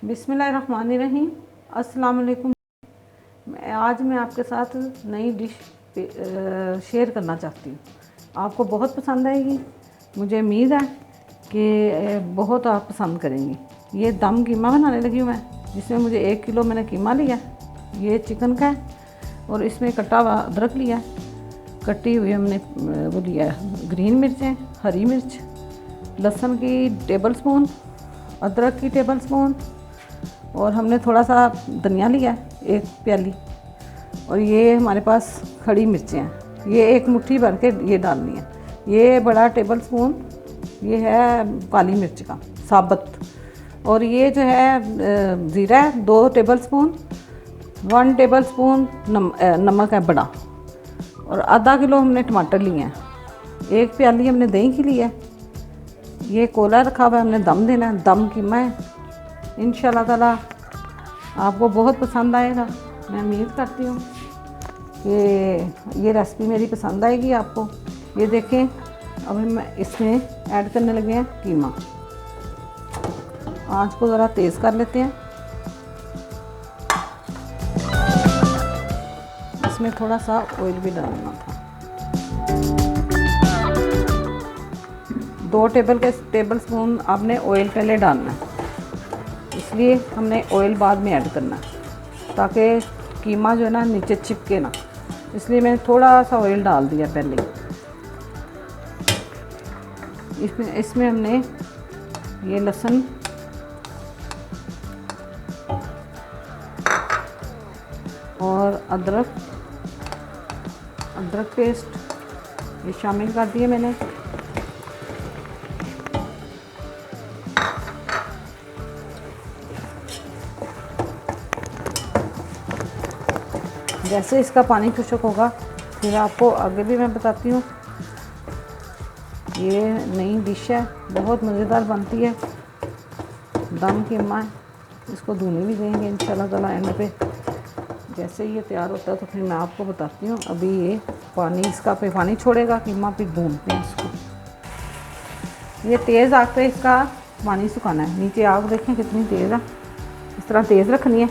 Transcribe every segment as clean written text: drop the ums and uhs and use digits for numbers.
बिस्मिल्लाहिर्रहमानिर्रहीम। अस्सलाम वालेकुम। आज मैं आपके साथ नई डिश शेयर करना चाहती हूँ। आपको बहुत पसंद आएगी, मुझे उम्मीद है कि बहुत आप पसंद करेंगी। ये दम कीमा बनाने लगी हूँ मैं, जिसमें मुझे 1 किलो मैंने कीमा लिया। ये चिकन का है और इसमें कटा हुआ अदरक लिया, कटी हुई हमने वो लिया ग्रीन मिर्चें, हरी मिर्च, लहसुन की टेबल स्पून, अदरक की टेबल स्पून, और हमने थोड़ा सा धनिया लिया 1 प्याली, और ये हमारे पास खड़ी मिर्चें हैं, ये 1 मुट्ठी भर के ये डालनी है। ये बड़ा टेबल स्पून ये है काली मिर्च का साबुत, और ये जो है ज़ीरा है 2 टेबल स्पून, 1 टेबल स्पून नमक है बड़ा, और आधा किलो हमने टमाटर लिए हैं, 1 प्याली हमने दही की ली है। ये कोला रखा हुआ है, हमने दम देना है, दम कीमा है। इंशाल्लाह ताला आपको बहुत पसंद आएगा। मैं उम्मीद करती हूँ कि ये रेसिपी मेरी पसंद आएगी आपको। ये देखें, अब हम इसमें ऐड करने लगे हैं कीमा। आंच को ज़रा तेज़ कर लेते हैं। इसमें थोड़ा सा ऑयल भी डालना था। 2 टेबल स्पून आपने ऑयल पहले डालना है, इसलिए हमने ऑयल बाद में ऐड करना है ताकि कीमा जो है ना नीचे चिपके ना, इसलिए मैंने थोड़ा सा ऑयल डाल दिया पहले। इसमें हमने ये लहसुन और अदरक पेस्ट ये शामिल कर दिए मैंने। जैसे इसका पानी खुश्क होगा, फिर आपको आगे भी मैं बताती हूँ। ये नई डिश है, बहुत मज़ेदार बनती है, दम कीमा है। इसको धुनी भी देंगे इंशाल्लाह ताला एंड पे। जैसे ये तैयार होता है तो फिर मैं आपको बताती हूँ। अभी ये इसका पे पानी छोड़ेगा कीमा, फिर भूनते हैं इसको। ये तेज़ आग पे इसका पानी सुखाना है। नीचे आग देखें कितनी तेज़ है, इस तरह तेज़ रखनी है।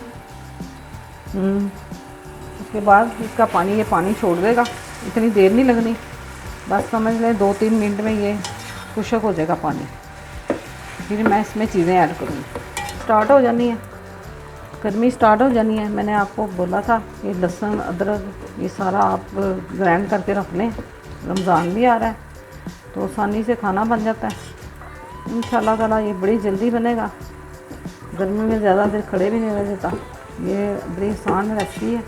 उसके बाद इसका ये पानी छोड़ देगा, इतनी देर नहीं लगनी, बस समझ लें 2-3 मिनट में ये खुश्क हो जाएगा पानी। फिर मैं इसमें चीज़ें ऐड करूँगी। स्टार्ट हो जानी है, गर्मी स्टार्ट हो जानी है। मैंने आपको बोला था कि लहसुन अदरक ये सारा आप ग्राइंड करके रख लें। रमज़ान भी आ रहा है तो आसानी से खाना बन जाता है इंशाल्लाह ताला। ये बड़ी जल्दी बनेगा, गर्मी में ज़्यादा देर खड़े भी नहीं रह जाता। ये बड़ी आसान रेसिपी है।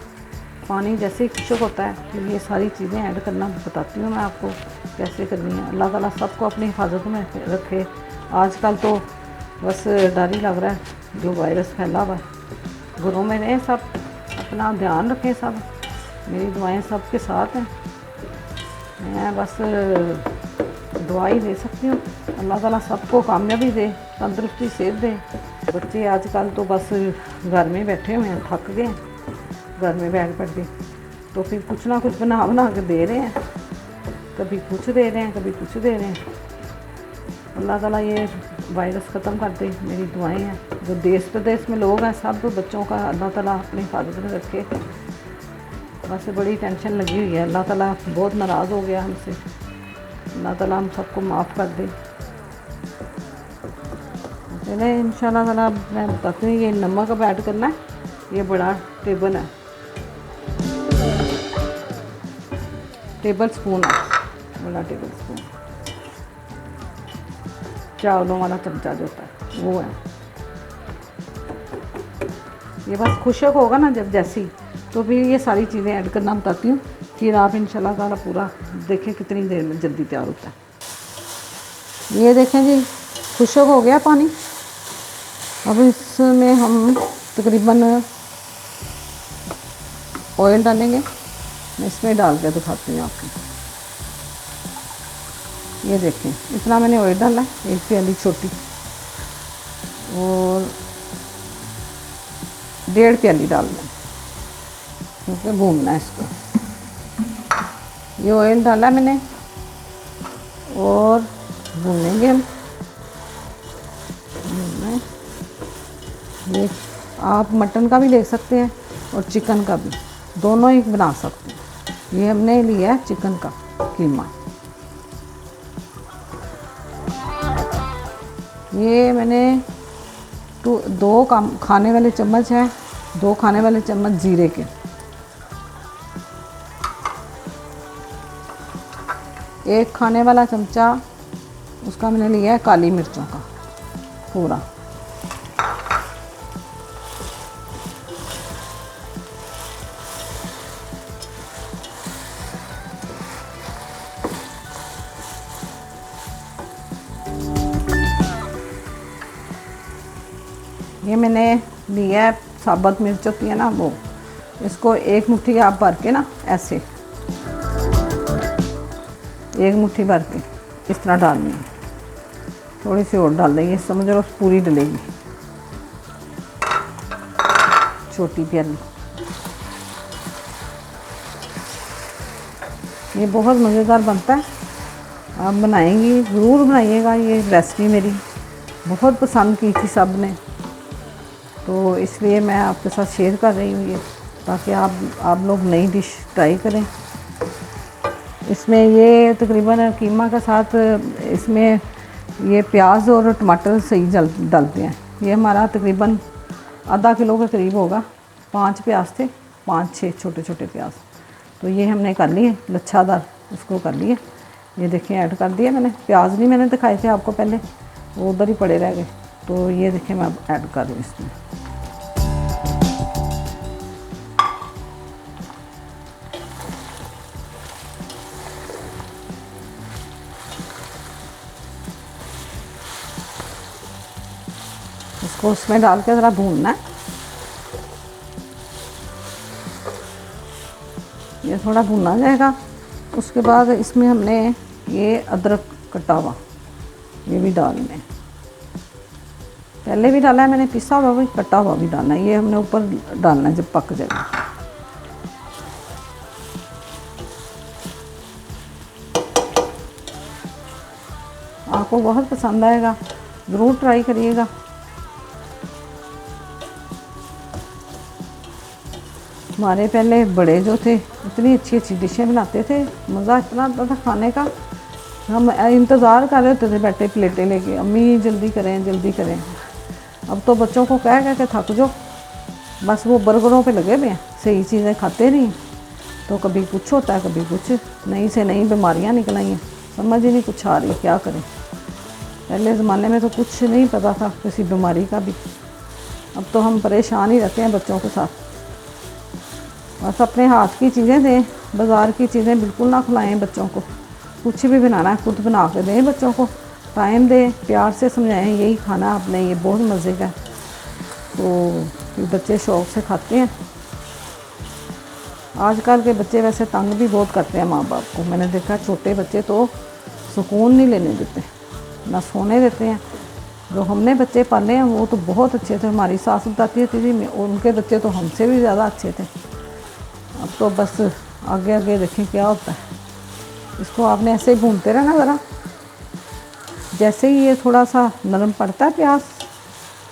पानी जैसे ही खुश्क होता है फिर ये सारी चीज़ें ऐड करना बताती हूँ मैं आपको कैसे करनी है। अल्लाह ताला सबको अपनी हिफाजत में रखे। आजकल तो बस डर ही लग रहा है, जो वायरस फैला हुआ है। घरों में रहें सब, अपना ध्यान रखें सब। मेरी दुआएं सबके साथ हैं, मैं बस दुआ ही दे सकती हूँ। अल्लाह ताला सबको कामयाबी दे, तंदुरुस्ती सेहत दे। बच्चे आजकल तो बस घर में बैठे हुए हैं, थक गए हैं घर में बैठ के, तो फिर कुछ ना कुछ बना के दे रहे हैं। कभी कुछ दे रहे हैं, कभी कुछ दे रहे हैं। अल्लाह ताला ये वायरस ख़त्म कर दे, मेरी दुआएं हैं। जो देश प्रदेश में लोग हैं सब बच्चों का अल्लाह ताला अपनी हिफाजत में रखे। बस बड़ी टेंशन लगी हुई है। अल्लाह ताला बहुत नाराज़ हो गया हमसे। अल्लाह ताला हम सबको माफ़ कर दे। चले इंशाल्लाह ताला मैं बताती हूँ। ये नमक अब ऐड करना है, ये बड़ा टेबल स्पून है, बड़ा टेबल स्पून। चावलों वाला चमचा जो होता है वो है। ये बस खुश्क होगा ना जब जैसी, तो फिर ये सारी चीज़ें ऐड करना बताती हूँ। फिर आप इंशाल्लाह ताला पूरा देखें कितनी देर में जल्दी तैयार होता है। ये देखें जी, खुश्क हो गया पानी। अब इसमें हम तकरीबन ऑयल डालेंगे। मैं इसमें डाल के दिखाती हूँ आपको। ये देखें, इतना मैंने ऑयल डाला है, 1 प्याली छोटी, और 1.5 प्याली डालना है, क्योंकि भूनना है इसको। ये ऑयल डाला मैंने और भूनेंगे हम। ये आप मटन का भी ले सकते हैं और चिकन का भी, दोनों ही बना सकते हैं। ये हमने लिया है चिकन का कीमा। ये मैंने दो खाने वाले चम्मच है, 2 खाने वाले चम्मच जीरे के, 1 खाने वाला चमचा उसका मैंने लिया है काली मिर्चों का पूरा। ये मैंने लिया है साबुत मिर्च होती है ना वो, इसको 1 मुट्ठी आप भर के ना ऐसे 1 मुट्ठी भर के इस तरह डालनी है। थोड़ी सी और डाल देंगे, समझ लो पूरी डलेगी, छोटी प्याली। ये बहुत मज़ेदार बनता है, आप बनाएंगी ज़रूर बनाइएगा। ये रेसिपी मेरी बहुत पसंद की थी सब ने, तो इसलिए मैं आपके साथ शेयर कर रही हूँ ये, ताकि आप लोग नई डिश ट्राई करें। इसमें ये तकरीबन कीमा के साथ इसमें ये प्याज और टमाटर सही डालते हैं। ये हमारा तकरीबन आधा किलो के करीब होगा। 5 प्याज थे, 5-6 छोटे छोटे प्याज, तो ये हमने कर लिए लच्छादार, उसको कर लिए। ये देखें ऐड कर दिया मैंने। प्याज नहीं मैंने दिखाए थे आपको पहले, वो उधर ही पड़े रह गए, तो ये देखें मैं अब ऐड कर रही हूँ इसमें। इसको उसमें डाल के ज़रा भूनना है। ये थोड़ा भुना जाएगा, उसके बाद इसमें हमने ये अदरक कटा हुआ ये भी डालना है। पहले भी डाला है मैंने, पिसा हुआ भी, कटा हुआ भी डालना है। ये हमने ऊपर डालना है जब पक जाएगा। आपको बहुत पसंद आएगा, ज़रूर ट्राई करिएगा। हमारे पहले बड़े जो थे इतनी अच्छी अच्छी डिशें बनाते थे, मज़ा इतना आता था खाने का। हम इंतज़ार कर रहे होते थे बैठे प्लेटें लेके, अम्मी जल्दी करें जल्दी करें। अब तो बच्चों को कह के थक जाओ, बस वो बर्गरों पे लगे हुए हैं, सही चीज़ें खाते नहीं। तो कभी कुछ होता है, कभी कुछ, नई से नई बीमारियाँ निकल आई हैं, समझ ही नहीं कुछ आ रही, क्या करें। पहले ज़माने में तो कुछ नहीं पता था किसी बीमारी का भी। अब तो हम परेशान ही रहते हैं बच्चों के साथ। बस अपने हाथ की चीज़ें दें, बाज़ार की चीज़ें बिल्कुल ना खिलाएं बच्चों को। कुछ भी बनाना है खुद बना के दें बच्चों को, टाइम दें, प्यार से समझाएं यही खाना आपने, ये बहुत मज़े का। तो फिर बच्चे शौक़ से खाते हैं। आजकल के बच्चे वैसे तंग भी बहुत करते हैं माँ बाप को। मैंने देखा छोटे बच्चे तो सुकून नहीं लेने देते, ना सोने देते हैं। जो हमने बच्चे पाले हैं वो तो बहुत अच्छे थे। हमारी सास बताती होती थी उनके बच्चे तो हमसे भी ज़्यादा अच्छे थे। अब तो बस आगे आगे देखें क्या होता है। इसको आपने ऐसे ही भूनते रहना ज़रा। जैसे ही ये थोड़ा सा नरम पड़ता है प्याज,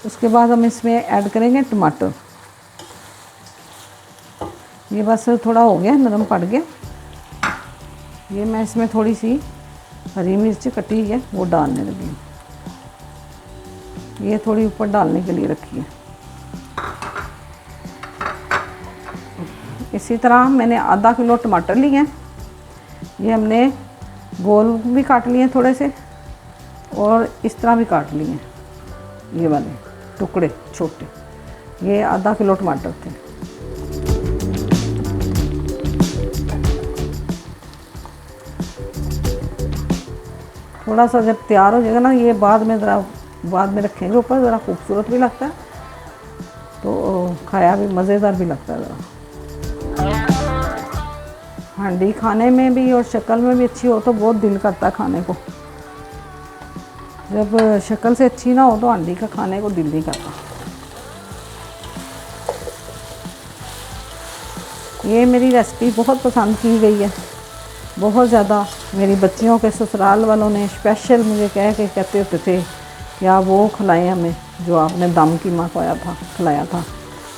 उसके बाद हम इसमें ऐड करेंगे टमाटर। ये बस थोड़ा हो गया, नरम पड़ गया। ये मैं इसमें थोड़ी सी हरी मिर्च कटी है वो डालने लगी हूँ। ये थोड़ी ऊपर डालने के लिए रखी है। इसी तरह मैंने आधा किलो टमाटर लिए हैं। ये हमने गोल भी काट लिए थोड़े से, और इस तरह भी काट लिए हैं, ये वाले टुकड़े छोटे। ये आधा किलो टमाटर थे। थोड़ा सा जब तैयार हो जाएगा ना, ये बाद में रखेंगे ऊपर, ज़रा खूबसूरत भी लगता है, तो खाया भी मज़ेदार भी लगता है। ज़रा हांडी खाने में भी और शक्ल में भी अच्छी हो तो बहुत दिल करता है खाने को। जब शक्ल से अच्छी ना हो तो हांडी का खाने को दिल नहीं करता। ये मेरी रेसिपी बहुत पसंद की गई है, बहुत ज़्यादा। मेरी बच्चियों के ससुराल वालों ने स्पेशल मुझे कहते होते थे कि आप वो खिलाएं हमें जो आपने दम कीमा खिलाया था।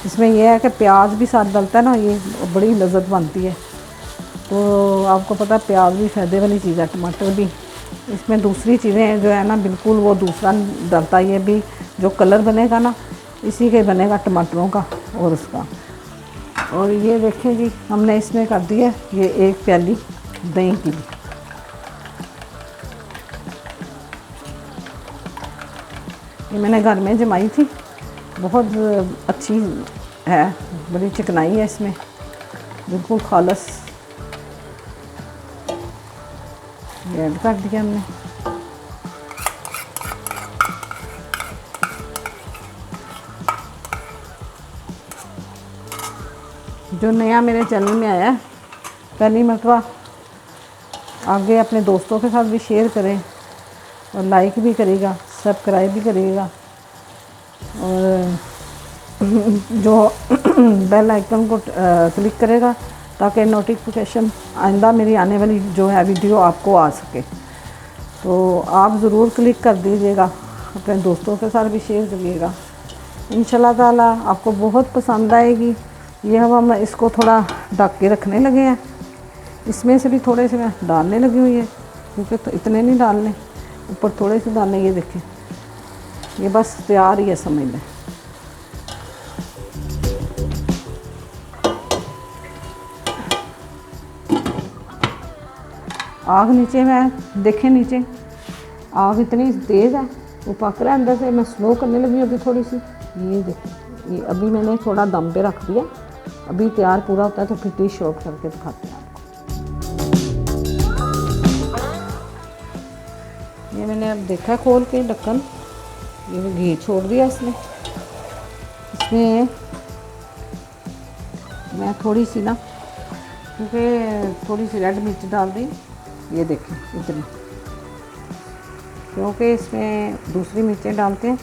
इसमें यह है कि प्याज भी साथ डलता है ना, ये बड़ी लज़्ज़त बनती है। तो आपको पता है प्याज भी फ़ायदे वाली चीज़ है, टमाटर भी। इसमें दूसरी चीज़ें जो है ना बिल्कुल वो दूसरा डलता, ये भी जो कलर बनेगा ना इसी के बनेगा टमाटरों का और उसका। और ये देखें जी, हमने इसमें कर दिया ये 1 प्याली दही की। ये मैंने घर में जमाई थी, बहुत अच्छी है, बड़ी चिकनाई है इसमें, बिल्कुल खालस। ये ऐड कर दिया हमने। जो नया मेरे चैनल में आया है पहली मरतबा, आगे अपने दोस्तों के साथ भी शेयर करें और लाइक भी करेगा, सब्सक्राइब भी करिएगा और जो बेल आइकन को क्लिक करेगा ताकि नोटिफिकेशन आइंदा मेरी आने वाली जो है वीडियो आपको आ सके। तो आप ज़रूर क्लिक कर दीजिएगा, अपने दोस्तों के साथ भी शेयर करिएगा। इंशाल्लाह ताला आपको बहुत पसंद आएगी। ये हम इसको थोड़ा ढक के रखने लगे हैं। इसमें से भी थोड़े से मैं डालने लगी हुई है, क्योंकि तो इतने नहीं डालने, ऊपर थोड़े से डालने। ये देखें, ये बस तैयार ही है, समझ लें। आग नीचे में देखें, नीचे आग इतनी तेज़ है, वो पक रहा है अंदर से। मैं स्लो करने लगी अभी थोड़ी सी। ये देखें, ये अभी मैंने थोड़ा दम पे रख दिया, अभी तैयार पूरा होता है तो फिर डिश आउट करके दिखाते हैं आपको। ये मैंने अब देखा खोल के ढक्कन, ये घी छोड़ दिया इसमें। इसमें मैं थोड़ी सी ना, क्योंकि थोड़ी सी रेड मिर्च डाल दी, ये देखें इतनी, क्योंकि इसमें दूसरी मिर्चें डालते हैं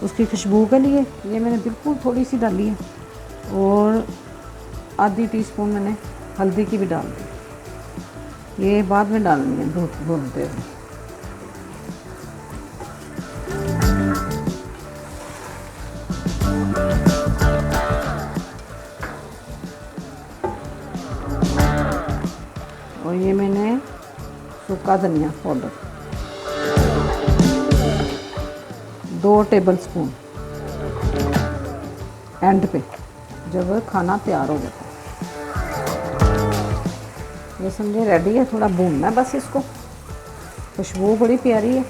उसकी खुशबू के लिए। ये मैंने बिल्कुल थोड़ी सी डाली है और आधी टीस्पून मैंने हल्दी की भी डाल दी। ये बाद में डालनी है भूनते हुए। और ये मैंने सूखा धनिया पाउडर 2 टेबल स्पून एंड पे, जब खाना तैयार हो जाता है। ये समझे रेडी है, थोड़ा भूनना है बस इसको। खुशबू बड़ी प्यारी है,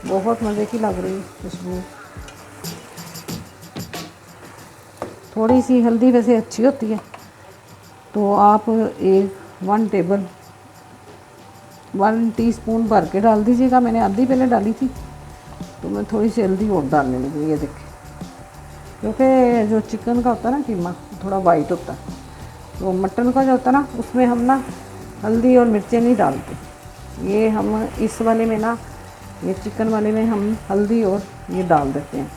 बहुत मज़े की लग रही है खुशबू। थोड़ी सी हल्दी वैसे अच्छी होती है, तो आप 1 टीस्पून भर के डाल दीजिएगा। मैंने आधी पहले डाली थी, तो मैं थोड़ी सी हल्दी और डालने लगी। ये देखें, क्योंकि जो चिकन का होता है ना कीमा, थोड़ा वाइट होता है, तो मटन का जो होता है ना उसमें हम ना हल्दी और मिर्चें नहीं डालते। ये हम इस वाले में ना, ये चिकन वाले में हम हल्दी और ये डाल देते हैं,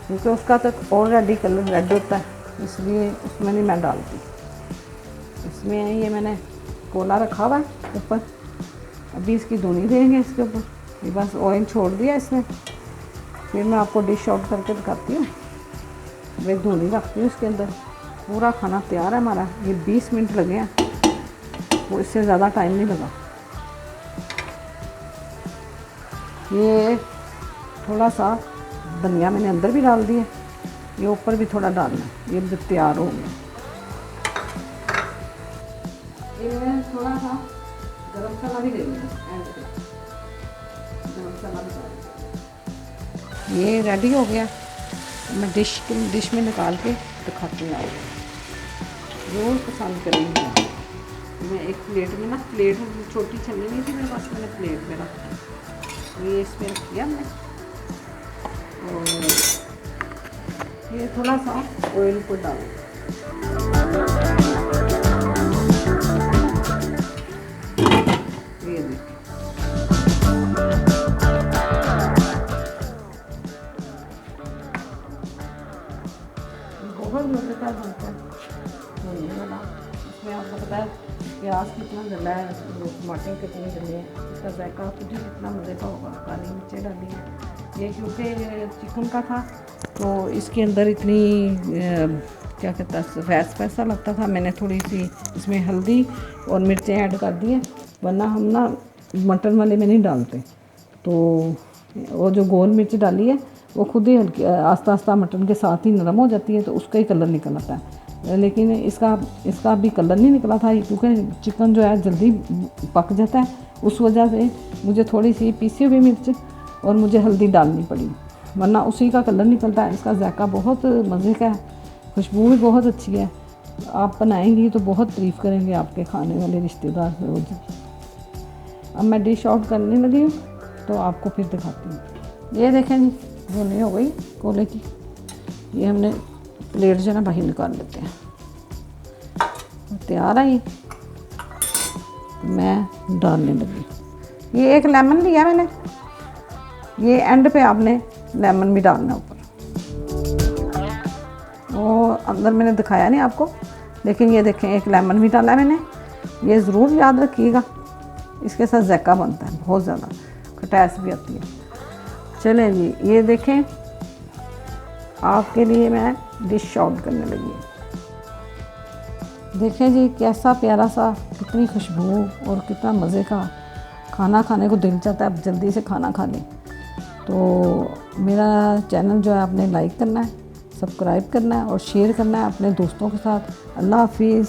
क्योंकि उसका तो ऑलरेडी कलर रेड होता है, इसलिए उसमें नहीं मैं डालती। इसमें ये मैंने कोला रखा हुआ है ऊपर, अभी इसकी धुनी देंगे इसके ऊपर। ये बस ऑयल छोड़ दिया इसमें, फिर मैं आपको डिश आउट करके दिखाती हूँ। मैं धुनी रखती हूँ इसके अंदर। पूरा खाना तैयार है हमारा। ये 20 मिनट लगे हैं, वो इससे ज़्यादा टाइम नहीं लगा। ये थोड़ा सा धनिया मैंने अंदर भी डाल दिया, ये ऊपर भी थोड़ा डालना है। ये जब तैयार हो गया, ये मैं थोड़ा सा गरम मसाला भी ले लिया, गरम मसाला भी डाल। ये रेडी हो गया, मैं डिश में निकाल के दिखाती हूँ। ज़रूर पसंद करेंगे। मैं एक प्लेट में ना, प्लेट छोटी छन्नी नहीं थी मेरे पास, मैंने प्लेट में रखा। ये इसमें रख दिया हमने, और ये थोड़ा सा ऑयल को डाल। ये देखिए, बहुत मज़ेदार बनता है। इसमें आपको पता है प्याज कितना जला है, टमाटर कितने जले हैं, इसका जायका खुद ही कितना मज़े का होगा। काली मिर्चें डाली हैं ये क्योंकि चिकन का था तो इसके अंदर इतनी क्या कहता है स्पैसा लगता था। मैंने थोड़ी सी इसमें हल्दी और मिर्चें ऐड कर दी हैं, वरना हम ना मटन वाले में नहीं डालते। तो वो जो गोल मिर्च डाली है वो खुद ही हल्की आस्ता आस्ता मटन के साथ ही नरम हो जाती है, तो उसका ही कलर निकल आता है। लेकिन इसका भी कलर नहीं निकला था क्योंकि चिकन जो है जल्दी पक जाता है, उस वजह से मुझे थोड़ी सी पीसी हुई मिर्च और मुझे हल्दी डालनी पड़ी, वरना उसी का कलर निकलता है। इसका जायका बहुत मज़े का है, खुशबू भी बहुत अच्छी है। आप बनाएंगी तो बहुत तारीफ़ करेंगे आपके खाने वाले रिश्तेदार रोज़। अब मैं डिश आउट करने लगी हूँ तो आपको फिर दिखाती हूँ। ये देखें जी भुनी हो गई कोले की। ये हमने प्लेट जो है ना बाहर निकाल लेते हैं। तैयार है ये, मैं डालने लगी। ये एक लेमन लिया मैंने, ये एंड पे आपने लेमन भी डालना ऊपर। वो अंदर मैंने दिखाया नहीं आपको, लेकिन ये देखें एक लेमन भी डाला है मैंने। ये ज़रूर याद रखिएगा, इसके साथ जायका बनता है, बहुत ज़्यादा खटास भी आती है। चलें जी, ये देखें आपके लिए मैं डिश आउट करने लगी। देखें जी कैसा प्यारा सा, कितनी खुशबू और कितना मज़े का। खाना खाने को दिल चाहता है, अब जल्दी से खाना खा लें। तो मेरा चैनल जो है आपने लाइक करना है, सब्सक्राइब करना है और शेयर करना है अपने दोस्तों के साथ। अल्लाह हाफिज़।